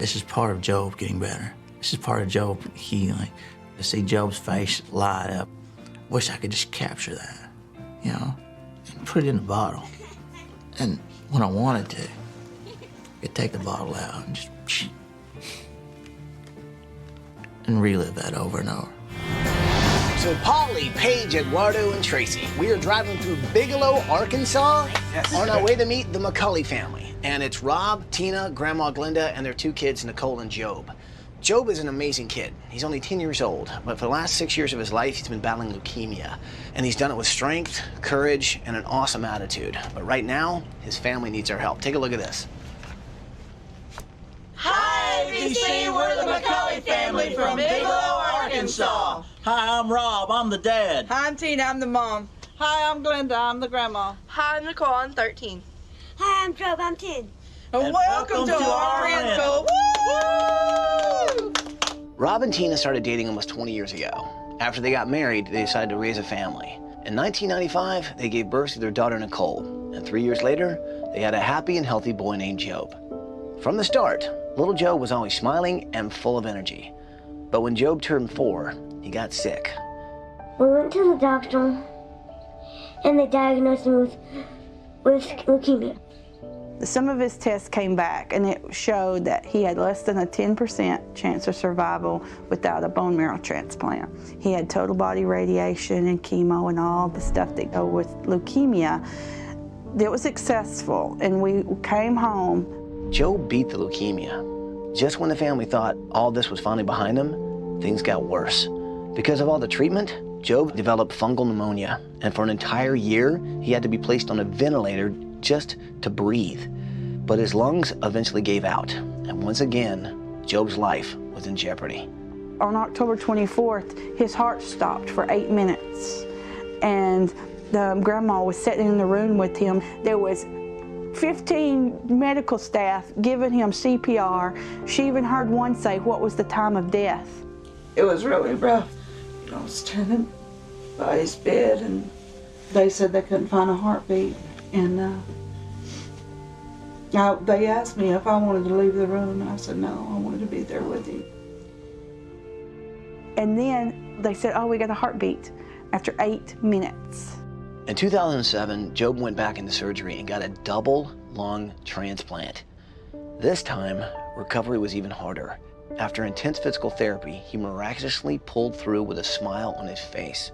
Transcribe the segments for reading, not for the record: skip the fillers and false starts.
This is part of Job getting better. This is part of Job healing. To see Job's face light up, wish I could just capture that, you know, and put it in a bottle. And when I wanted to, I could take the bottle out and just and relive that over and over. So Polly, Paige, Eduardo, and Tracy, we are driving through Bigelow, Arkansas, on our way to meet the McCully family. And it's Rob, Tina, Grandma Glenda, and their 2 kids, Nicole and Job. Job is an amazing kid. He's only 10 years old, but for the last 6 years of his life, he's been battling leukemia. And he's done it with strength, courage, and an awesome attitude. But right now, his family needs our help. Take a look at this. Hi, ABC, we're the McCully family from Bigelow, Arkansas. Hi, I'm Rob, I'm the dad. Hi, I'm Tina, I'm the mom. Hi, I'm Glenda, I'm the grandma. Hi, I'm Nicole, I'm 13. Hi, I'm Job, I'm 10. And welcome to our Arkansas. Woo! Rob and Tina started dating almost 20 years ago. After they got married, they decided to raise a family. In 1995, they gave birth to their daughter, Nicole. And 3 years later, they had a happy and healthy boy named Job. From the start, little Job was always smiling and full of energy. But when Job turned 4, he got sick. We went to the doctor, and they diagnosed him with leukemia. Some of his tests came back, and it showed that he had less than a 10% chance of survival without a bone marrow transplant. He had total body radiation and chemo and all the stuff that go with leukemia. It was successful, and we came home. Job beat the leukemia. Just when the family thought all this was finally behind them, things got worse. Because of all the treatment, Job developed fungal pneumonia, and for an entire year, he had to be placed on a ventilator just to breathe. But his lungs eventually gave out, and once again, Job's life was in jeopardy. On October 24th, his heart stopped for 8 minutes, and the grandma was sitting in the room with him. There was 15 medical staff giving him CPR. She even heard one say, "What was the time of death?" It was really rough. I was standing by his bed, and they said they couldn't find a heartbeat. And they asked me if I wanted to leave the room, and I said no, I wanted to be there with him. And then they said, "Oh, we got a heartbeat," after 8 minutes. In 2007, Job went back into surgery and got a double lung transplant. This time, recovery was even harder. After intense physical therapy, he miraculously pulled through with a smile on his face.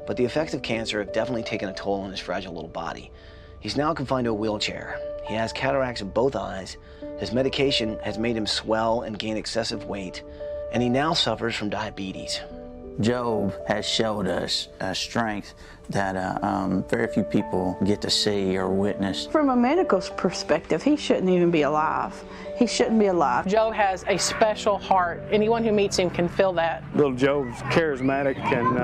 But the effects of cancer have definitely taken a toll on his fragile little body. He's now confined to a wheelchair. He has cataracts in both eyes. His medication has made him swell and gain excessive weight, and he now suffers from diabetes. Job has showed us a strength that very few people get to see or witness. From a medical perspective, he shouldn't even be alive. He shouldn't be alive. Job has a special heart. Anyone who meets him can feel that. Little Job's charismatic, and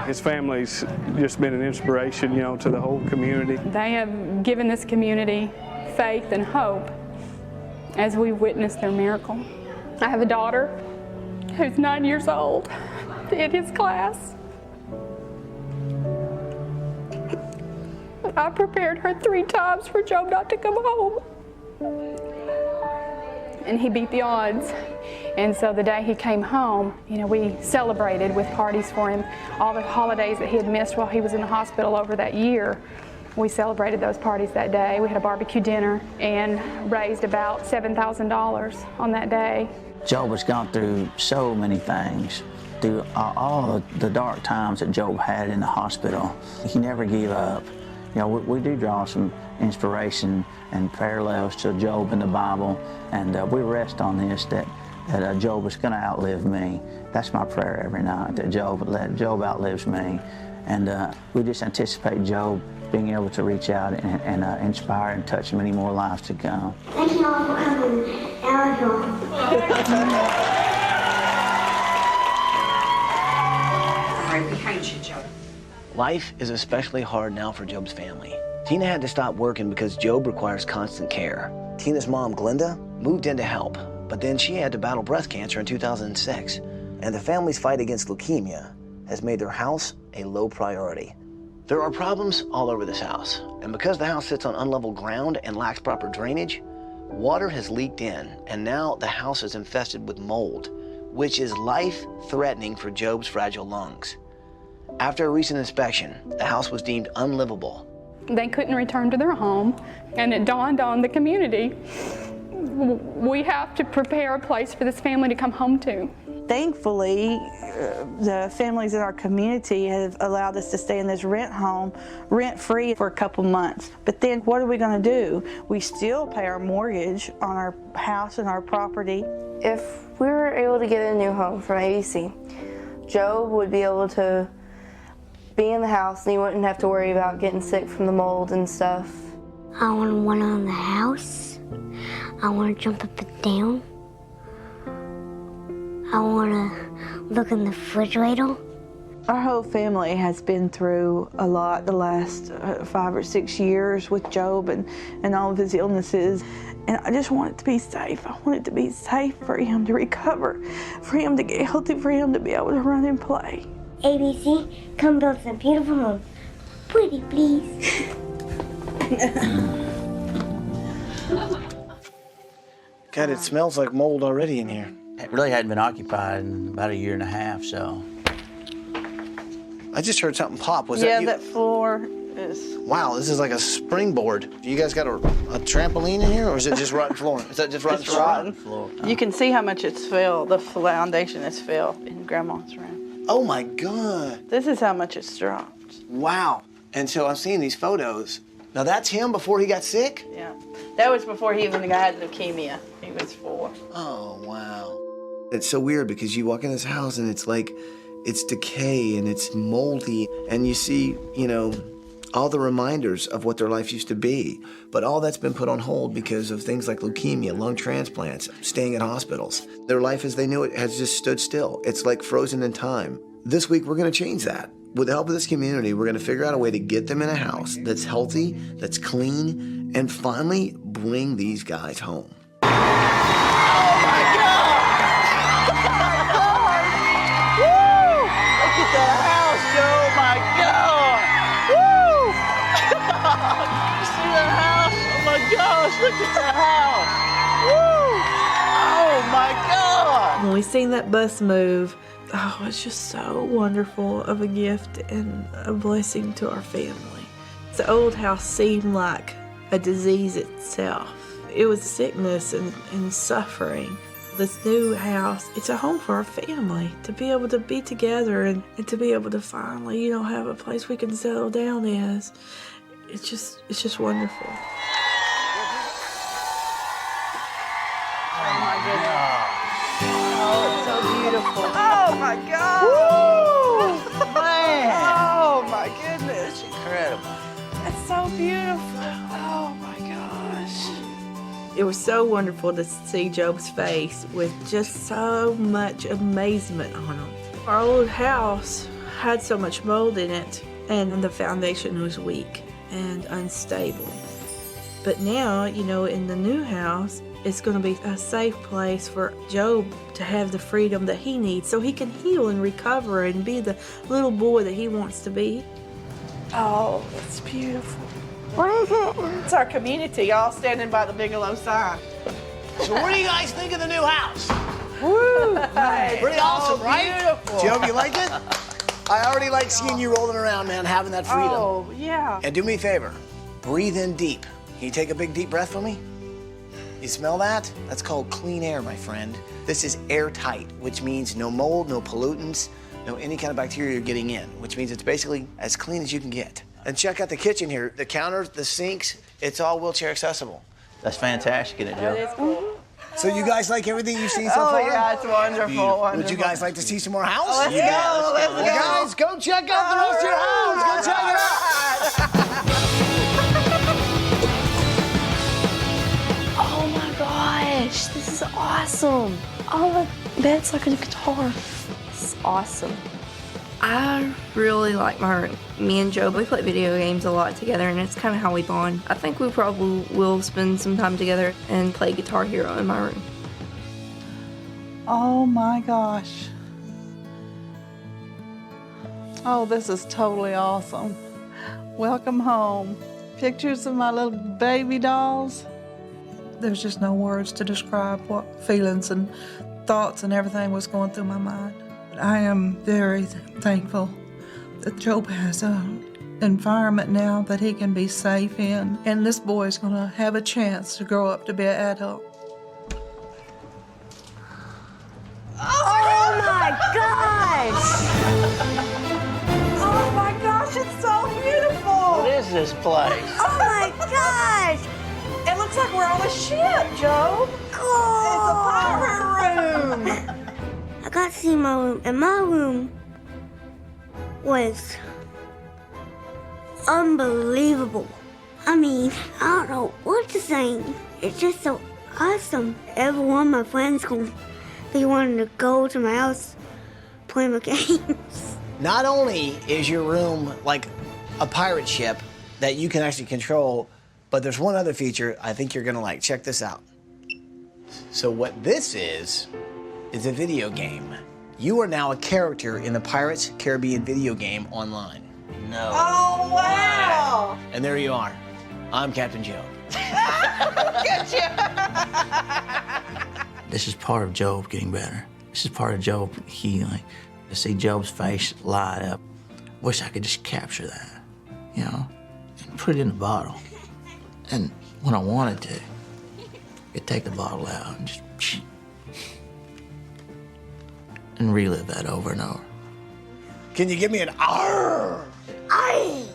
his family's just been an inspiration, you know, to the whole community. They have given this community faith and hope as we've witnessed their miracle. I have a daughter who's 9 years old in his class. I prepared her 3 times for Job not to come home. And he beat the odds. And so the day he came home, you know, we celebrated with parties for him. All the holidays that he had missed while he was in the hospital over that year, we celebrated those parties that day. We had a barbecue dinner and raised about $7,000 on that day. Job has gone through so many things. Through all the dark times that Job had in the hospital, he never gave up. You know, we do draw some inspiration and parallels to Job in the Bible, and we rest on this, that Job is going to outlive me. That's my prayer every night, that Job outlives me. And we just anticipate Job being able to reach out and inspire and touch many more lives to come. Thank you all for coming. I love you all. Right behind you, Job. Life is especially hard now for Job's family. Tina had to stop working because Job requires constant care. Tina's mom, Glenda, moved in to help, but then she had to battle breast cancer in 2006. And the family's fight against leukemia has made their house a low priority. There are problems all over this house, and because the house sits on unlevel ground and lacks proper drainage, Water has leaked in, and now the house is infested with mold, which is life-threatening for Job's fragile lungs. After a recent inspection, the house was deemed unlivable. They couldn't return to their home, and it dawned on the community, we have to prepare a place for this family to come home to. Thankfully, the families in our community have allowed us to stay in this rent home rent-free for a couple months. But then what are we going to do? We still pay our mortgage on our house and our property. If we were able to get a new home from ABC, Job would be able to be in the house and he wouldn't have to worry about getting sick from the mold and stuff. I want one on the house. I want to jump up and down. I want to look in the refrigerator. Our whole family has been through a lot the last 5 or 6 years with Job and all of his illnesses. And I just want it to be safe. I want it to be safe for him to recover, for him to get healthy, for him to be able to run and play. ABC, come build some beautiful home. Pretty, please. God, it smells like mold already in here. It really hadn't been occupied in about a year and a half, so. I just heard something pop. Was that you? Yeah, that floor is... Wow, this is like a springboard. You guys got a trampoline in here, or is it just rotten floor? Is that just rotten floor? Rotten floor. You can see how much it's filled, the foundation is filled in Grandma's room. Oh my God. This is how much it's dropped. Wow. And so I'm seeing these photos. Now that's him before he got sick? Yeah. That was before he even had leukemia. He was 4. Oh, wow. It's so weird because you walk in this house and it's like, it's decay and it's moldy, and you see, you know, all the reminders of what their life used to be. But all that's been put on hold because of things like leukemia, lung transplants, staying in hospitals. Their life as they knew it has just stood still. It's like frozen in time. This week, we're gonna change that. With the help of this community, we're gonna figure out a way to get them in a house that's healthy, that's clean, and finally bring these guys home. Look at the house! Woo! Oh my God! When we seen that bus move, oh, it's just so wonderful of a gift and a blessing to our family. The old house seemed like a disease itself. It was sickness and suffering. This new house, it's a home for our family, to be able to be together and to be able to finally, you know, have a place we can settle down as. It's just wonderful. Oh my goodness. Oh, it's so beautiful. Oh my God. Woo! Man! Oh my goodness. It's incredible. It's so beautiful. Oh my gosh. It was so wonderful to see Job's face with just so much amazement on him. Our old house had so much mold in it, and the foundation was weak and unstable. But now, you know, in the new house, it's going to be a safe place for Job to have the freedom that he needs so he can heal and recover and be the little boy that he wants to be. Oh, it's beautiful. What is it? It's our community all standing by the Bigelow sign. So what do you guys think of the new house? Woo! Pretty awesome, right? Beautiful. Job, you like it? I already like seeing you rolling around, man, having that freedom. Oh, yeah. And do me a favor, breathe in deep. Can you take a big deep breath for me? You smell that? That's called clean air, my friend. This is airtight, which means no mold, no pollutants, no any kind of bacteria you're getting in, which means it's basically as clean as you can get. And check out the kitchen here. The counters, the sinks, it's all wheelchair accessible. That's fantastic, isn't it, Joe? That is cool. So you guys like everything you've seen so far? Oh, yeah, it's wonderful. Would you guys like to see some more house? Oh, let's go. Let's go. Guys, go check out the rest of your house. Go check it out. Oh my gosh, this is awesome. Oh, the bed's like a guitar. This is awesome. I really like my room. Me and Joe, we play video games a lot together, and it's kind of how we bond. I think we probably will spend some time together and play Guitar Hero in my room. Oh my gosh. Oh, this is totally awesome. Welcome home. Pictures of my little baby dolls. There's just no words to describe what feelings and thoughts and everything was going through my mind. I am very thankful that Job has an environment now that he can be safe in, and this boy is going to have a chance to grow up to be an adult. Oh my gosh! Oh my gosh, it's so beautiful! What is this place? Oh my gosh! It looks like we're on a ship, Joe. Cool! It's a pirate room. I got to see my room, and my room was unbelievable. I mean, I don't know what to say. It's just so awesome. Every one of my friends they wanted to go to my house, play my games. Not only is your room like a pirate ship that you can actually control, but there's one other feature I think you're gonna like. Check this out. So what this is a video game. You are now a character in the Pirates Caribbean video game online. No. Oh, wow. And there you are. I'm Captain Joe. Look at you. This is part of Job getting better. This is part of Job healing. To see Job's face light up. Wish I could just capture that, you know, and put it in a bottle. And when I wanted to, I could take the bottle out and just and relive that over and over. Can you give me an arr? Aye!